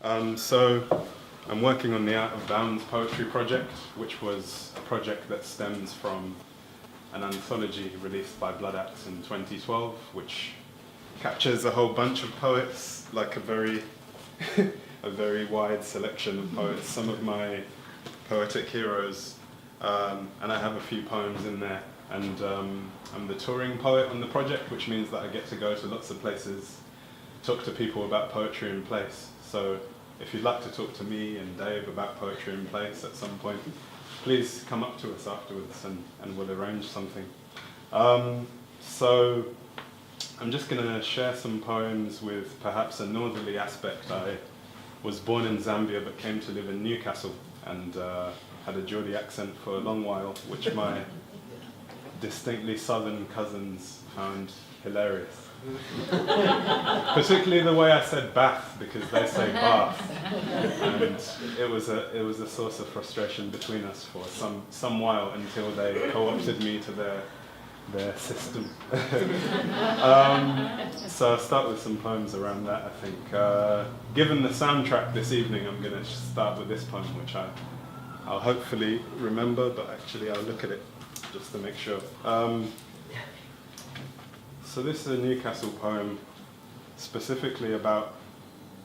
So I'm working on the Out of Bounds poetry project, which was a project that stems from an anthology released by Blood Axe in 2012, which captures a whole bunch of poets, like a very a very wide selection of poets, some of my poetic heroes, and I have a few poems in there. And I'm the touring poet on the project, which means that I get to go to lots of places, talk to people about poetry in place. So if you'd like to talk to me and Dave about poetry in place at some point, please come up to us afterwards and we'll arrange something. So I'm just going to share some poems with perhaps a northerly aspect. I was born in Zambia but came to live in Newcastle and had a Geordie accent for a long while, which my distinctly southern cousins found hilarious. Particularly the way I said Bath, because they say Bath, and it was a source of frustration between us for some while until they co-opted me to their system. So I'll start with some poems around that, I think. Given the soundtrack this evening, I'm going to start with this poem, which I'll hopefully remember, but actually I'll look at it just to make sure. So this is a Newcastle poem, specifically about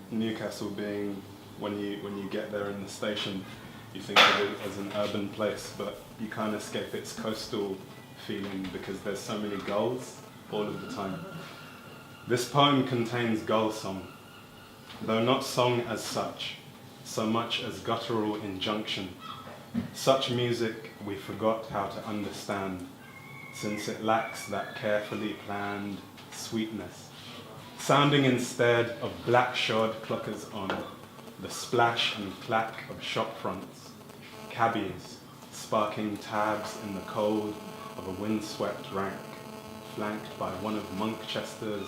Newcastle being, when you get there in the station, you think of it as an urban place, but you can't escape its coastal feeling because there's so many gulls all of the time. This poem contains gull song, though not song as such, so much as guttural injunction. Such music we forgot how to understand, since it lacks that carefully planned sweetness, sounding instead of black-shod clockers on, the splash and clack of shop fronts, cabbies sparking tabs in the cold of a windswept rank, flanked by one of Monkchester's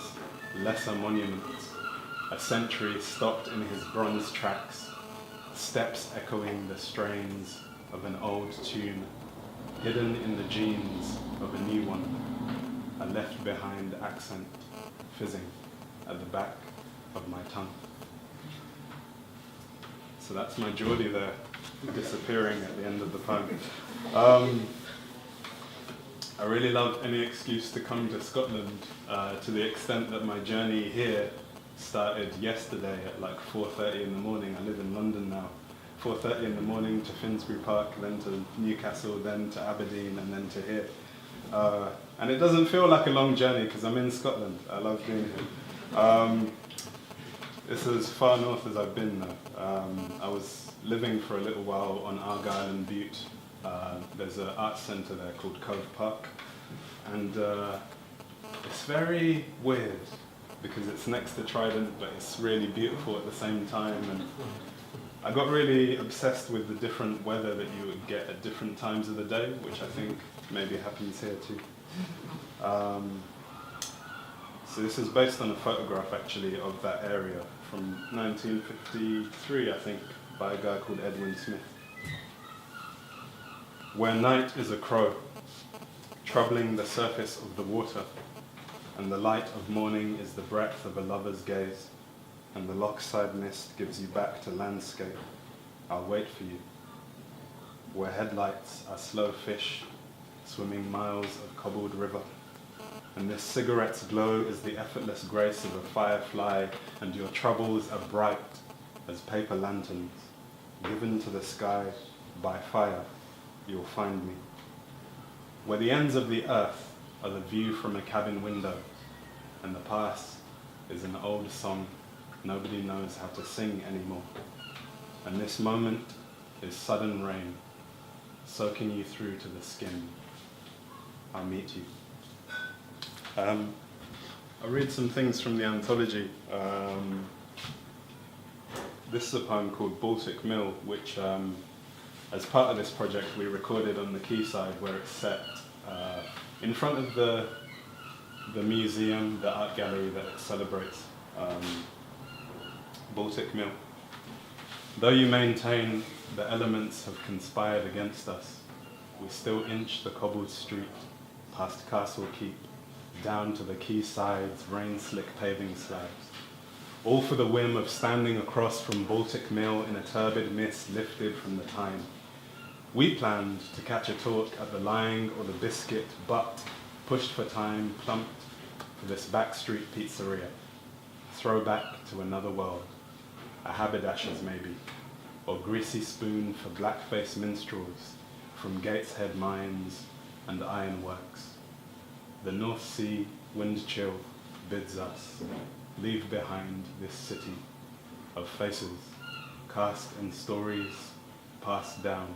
lesser monuments, a sentry stopped in his bronze tracks, steps echoing the strains of an old tune, hidden in the genes of a new one, a left-behind accent fizzing at the back of my tongue. So that's my Geordie there, disappearing at the end of the poem. I really love any excuse to come to Scotland, to the extent that my journey here started yesterday at like 4:30 in the morning. I live in London now. 4:30 in the morning to Finsbury Park, then to Newcastle, then to Aberdeen, and then to here. And it doesn't feel like a long journey because I'm in Scotland. I love being here. It's as far north as I've been though. I was living for a little while on Argyll and Bute. There's an arts centre there called Cove Park. And it's very weird because it's next to Trident, but it's really beautiful at the same time. And I got really obsessed with the different weather that you would get at different times of the day, which I think maybe happens here too. So this is based on a photograph actually of that area from 1953, I think, by a guy called Edwin Smith. Where night is a crow, troubling the surface of the water, and the light of morning is the breadth of a lover's gaze, and the lochside mist gives you back to landscape, I'll wait for you. Where headlights are slow fish, swimming miles of cobbled river, and this cigarette's glow is the effortless grace of a firefly, and your troubles are bright as paper lanterns, given to the sky by fire, you'll find me. Where the ends of the earth are the view from a cabin window, and the past is an old song nobody knows how to sing anymore. And this moment is sudden rain, soaking you through to the skin. I'll meet you. I'll read some things from the anthology. This is a poem called Baltic Mill, which as part of this project we recorded on the quayside where it's set in front of the museum, the art gallery that it celebrates. Baltic Mill. Though you maintain the elements have conspired against us, we still inch the cobbled street, past Castle Keep, down to the quayside's rain-slick paving slabs. all for the whim of standing across from Baltic Mill in a turbid mist lifted from the Tyne. We planned to catch a talk at the Lying or the Biscuit, but pushed for time, plumped for this backstreet pizzeria. Throwback to another world, a haberdasher's maybe, or greasy spoon for black-faced minstrels from Gateshead Mines and Ironworks. The North Sea wind chill bids us leave behind this city of faces cast in stories passed down,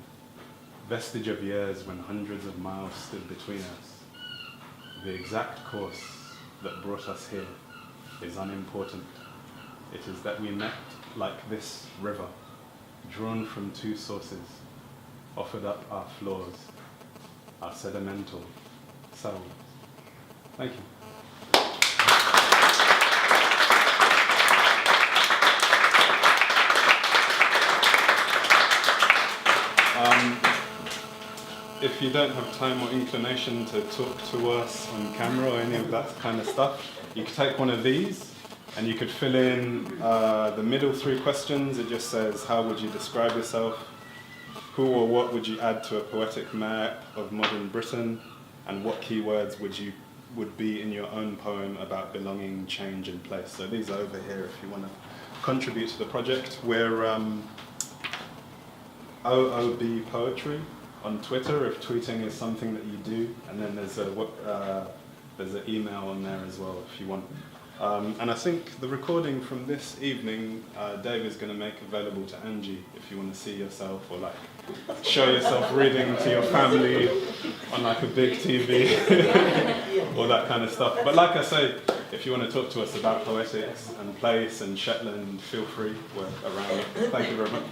vestige of years when hundreds of miles stood between us. The exact course that brought us here is unimportant. It is that we met like this river, drawn from two sources, offered up our flaws, our sedimental selves. Thank you. If you don't have time or inclination to talk to us on camera or any of that kind of stuff, you could take one of these and you could fill in the middle three questions. It just says, how would you describe yourself? Who or what would you add to a poetic map of modern Britain? And what keywords would be in your own poem about belonging, change, and place? So these are over here if you want to contribute to the project. We're OOB Poetry on Twitter, if tweeting is something that you do, and then there's an email on there as well if you want. And I think the recording from this evening, Dave is going to make available to Angie if you want to see yourself or like show yourself reading to your family on like a big TV, all that kind of stuff. But like I say, if you want to talk to us about poetics and place and Shetland, feel free. We're around. Thank you very much.